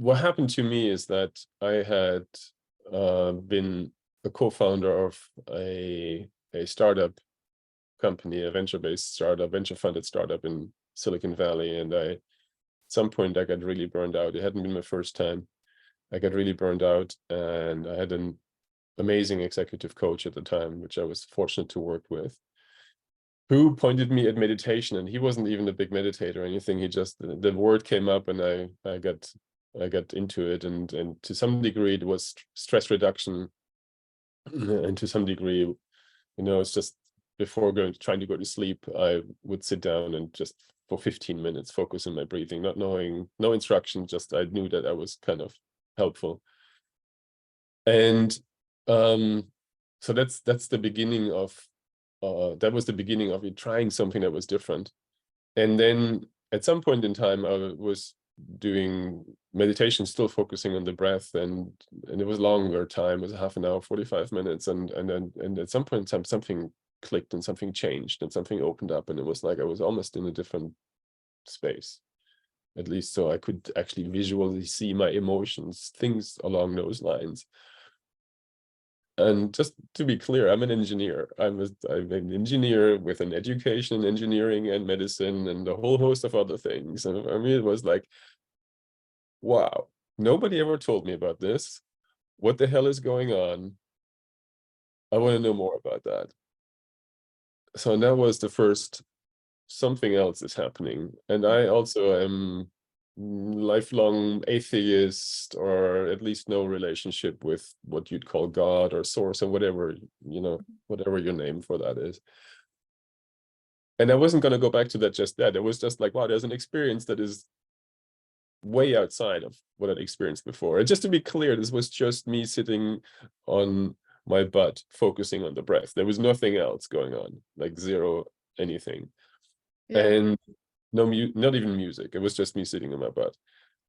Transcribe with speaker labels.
Speaker 1: what happened to me is that I had been a co-founder of a startup company, a venture-based startup, venture-funded startup in Silicon Valley, and at some point I got really burned out. It hadn't been my first time. I got really burned out, and I had an amazing executive coach at the time, which I was fortunate to work with, who pointed me at meditation. And he wasn't even a big meditator or anything. He just, the word came up, and I got into it, and to some degree it was stress reduction, and to some degree, it's just before trying to go to sleep, I would sit down and just for 15 minutes focus on my breathing, not knowing, no instruction, just I knew that I was kind of helpful. And so that's the beginning of that was the beginning of me trying something that was different. And then at some point in time, I was doing meditation, still focusing on the breath, and it was longer time, it was half an hour, 45 minutes, and at some point in time something clicked and something changed and something opened up, and it was like I was almost in a different space, at least so I could actually visually see my emotions, things along those lines. And just to be clear, I'm an engineer. I'm an engineer with an education in engineering and medicine and a whole host of other things. And I mean, it was like, wow, nobody ever told me about this. What the hell is going on? I want to know more about that. So that was the first, something else is happening. And I also am lifelong atheist, or at least no relationship with what you'd call God or source or whatever, whatever your name for that is. And I wasn't going to go back to that just that. It was just like, wow, there's an experience that is way outside of what I'd experienced before. And just to be clear, this was just me sitting on my butt, focusing on the breath. There was nothing else going on, like zero anything. Yeah. And no, not even music. It was just me sitting on my butt.